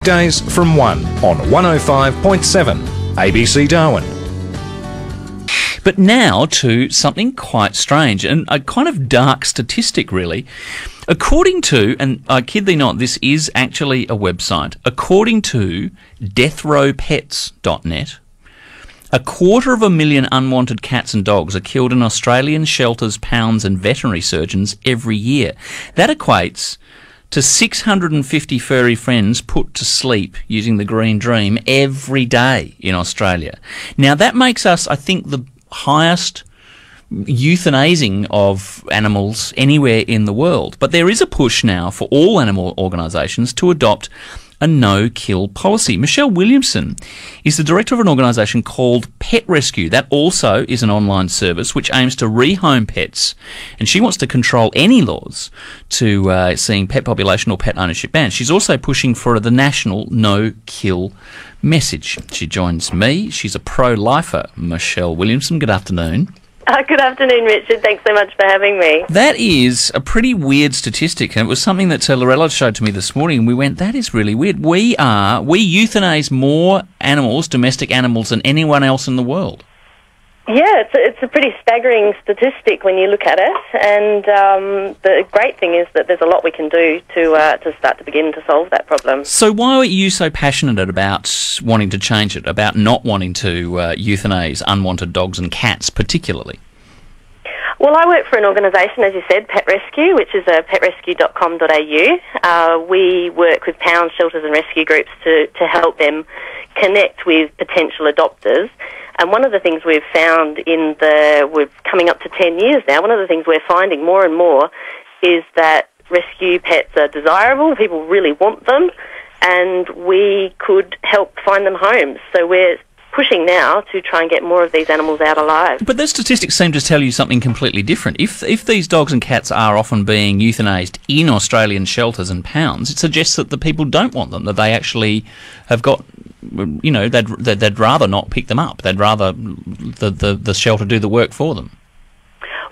Days from 1 on 105.7 ABC Darwin. But now to something quite strange and a kind of dark statistic, really. According to, and I kid thee not, this is actually a website, according to deathrowpets.net, 250,000 unwanted cats and dogs are killed in Australian shelters, pounds and veterinary surgeons every year. That equates to 650 furry friends put to sleep using the Green Dream every day in Australia. Now, that makes us, I think, the highest euthanizing of animals anywhere in the world. But there is a push now for all animal organisations to adopt a no-kill policy. Michelle Williamson is the director of an organisation called Pet Rescue. That also is an online service which aims to rehome pets, and she wants to control any laws to seeing pet population or pet ownership banned. She's also pushing for the national no-kill message. She joins me. She's a pro-lifer. Michelle Williamson, good afternoon. Good afternoon, Richard. Thanks so much for having me. That is a pretty weird statistic, and it was something that Lorella showed to me this morning, and we went, that is really weird. We euthanise more animals, domestic animals, than anyone else in the world. Yeah, it's a pretty staggering statistic when you look at it, and the great thing is that there's a lot we can do to start to begin to solve that problem. So why are you so passionate about wanting to change it, about not wanting to euthanise unwanted dogs and cats particularly? Well, I work for an organisation, as you said, Pet Rescue, which is petrescue.com.au. We work with pound shelters and rescue groups to help them connect with potential adopters. And one of the things we've found we're coming up to 10 years now, one of the things we're finding more and more is that rescue pets are desirable, people really want them, and we could help find them homes. So we're pushing now to try and get more of these animals out alive. But those statistics seem to tell you something completely different. If these dogs and cats are often being euthanised in Australian shelters and pounds, it suggests that the people don't want them, that they actually have got, you know, they'd rather not pick them up. They'd rather the shelter do the work for them.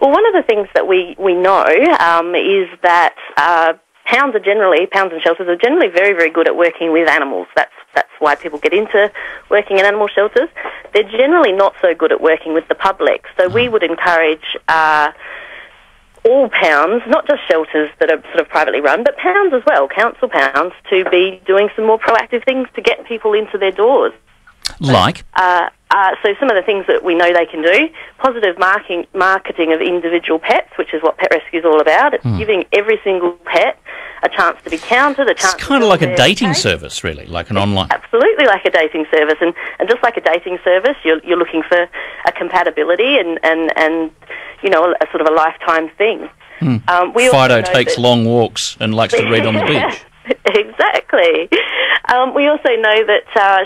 Well, one of the things that we know is that pounds and shelters are generally very, very good at working with animals. That's why people get into working in animal shelters. They're generally not so good at working with the public. So we would encourage all pounds, not just shelters that are sort of privately run, but pounds as well, council pounds, to be doing some more proactive things to get people into their doors. Like? So some of the things that we know they can do, positive marketing of individual pets, which is what Pet Rescue is all about. It's giving every single pet a chance to be counted, a chance. It's kind of like a dating service, really, like an online. Absolutely like a dating service, and just like a dating service, you're looking for a compatibility and you know, a sort of a lifetime thing. Fido takes long walks and likes to read on the beach. Exactly. We also know that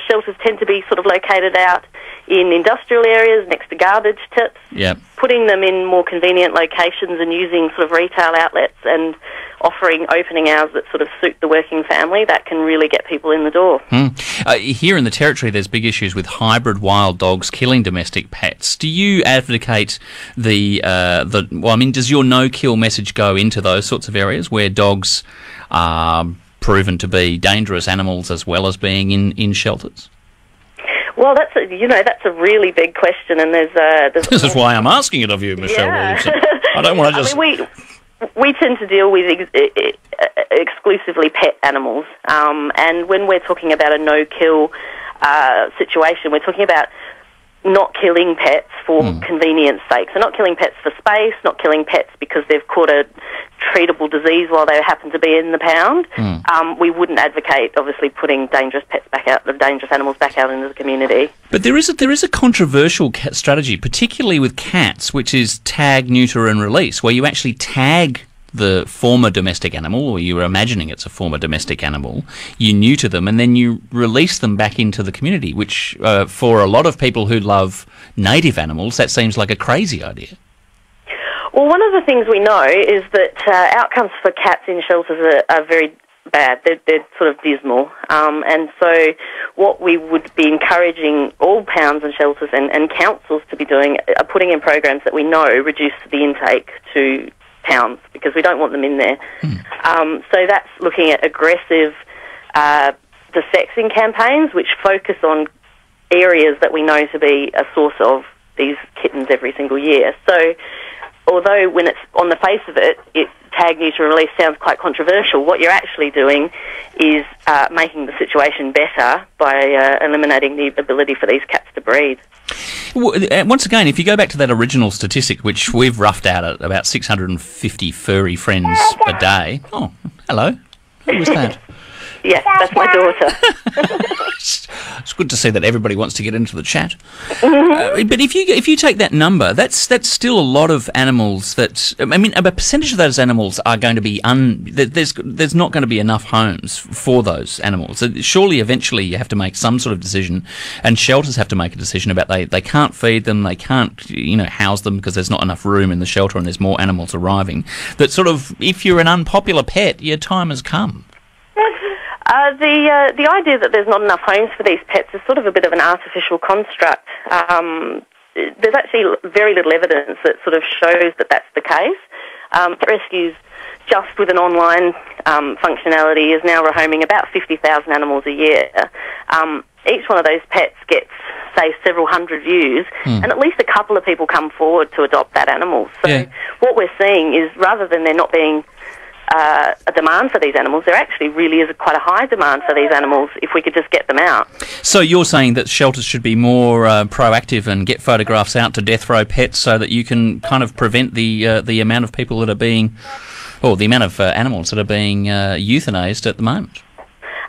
shelters tend to be sort of located out in industrial areas next to garbage tips. Yep. Putting them in more convenient locations and using sort of retail outlets and offering opening hours that sort of suit the working family, that can really get people in the door. Here in the Territory, there's big issues with hybrid wild dogs killing domestic pets. Do you advocate does your no-kill message go into those sorts of areas where dogs are proven to be dangerous animals as well as being in shelters? Well, that's a really big question, and there's this is why I'm asking it of you, Michelle Williamson. I don't want to just. I mean, we tend to deal with exclusively pet animals, and when we're talking about a no-kill situation, we're talking about not killing pets for convenience sake. So not killing pets for space, not killing pets because they've caught a treatable disease while they happen to be in the pound. We wouldn't advocate, obviously, putting dangerous animals back out into the community. But there is a controversial strategy, particularly with cats, which is tag, neuter and release, where you actually tag the former domestic animal, or you're imagining it's a former domestic animal, you neuter them and then you release them back into the community, which for a lot of people who love native animals, that seems like a crazy idea. Well, one of the things we know is that outcomes for cats in shelters are very bad. They're sort of dismal. And so what we would be encouraging all pounds and shelters and councils to be doing are putting in programs that we know reduce the intake to pounds, because we don't want them in there. So that's looking at aggressive desexing campaigns, which focus on areas that we know to be a source of these kittens every single year. So although when it's on the face of it, tag, neuter and release sounds quite controversial, what you're actually doing is making the situation better by eliminating the ability for these cats to breed. Once again, if you go back to that original statistic, which we've roughed out at about 650 furry friends a day. Oh, hello. Who was that? Yes, that's my daughter. It's good to see that everybody wants to get into the chat. But if you take that number, that's still a lot of animals. A percentage of those animals are going to be there's not going to be enough homes for those animals. Surely, eventually, you have to make some sort of decision, and shelters have to make a decision about they can't feed them, they can't house them because there's not enough room in the shelter, and there's more animals arriving. That sort of, if you're an unpopular pet, your time has come. The idea that there's not enough homes for these pets is sort of a bit of an artificial construct. There's actually very little evidence that sort of shows that that's the case. Pet Rescues, just with an online functionality, is now rehoming about 50,000 animals a year. Each one of those pets gets, say, several hundred views, and at least a couple of people come forward to adopt that animal. So what we're seeing is, rather than there not being a demand for these animals, there actually really is quite a high demand for these animals if we could just get them out. So you're saying that shelters should be more proactive and get photographs out to death row pets so that you can kind of prevent the amount of people that are being, or the amount of animals that are being euthanized at the moment?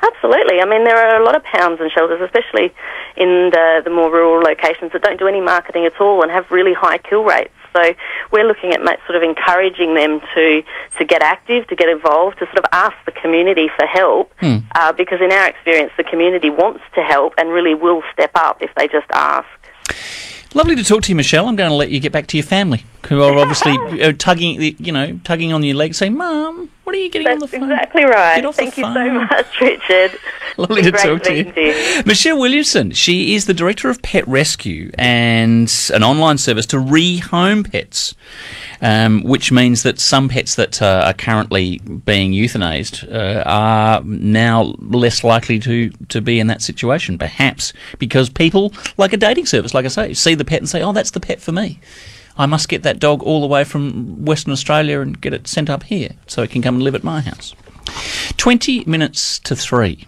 Absolutely. I mean, there are a lot of pounds and shelters, especially in the more rural locations, that don't do any marketing at all and have really high kill rates. So we're looking at sort of encouraging them to get active, to get involved, to sort of ask the community for help, because in our experience the community wants to help and really will step up if they just ask. Lovely to talk to you, Michelle. I'm going to let you get back to your family, who are obviously tugging on your leg, saying, "Mum, what are you getting on the phone?" That's exactly right. Get off the phone. Thank you so much, Richard. Lovely to talk to you. Michelle Williamson, she is the Director of Pet Rescue and an online service to rehome pets, which means that some pets that are currently being euthanized are now less likely to be in that situation, perhaps because people, like a dating service, like I say, see the pet and say, "Oh, that's the pet for me. I must get that dog all the way from Western Australia and get it sent up here so it can come and live at my house." 20 minutes to 3.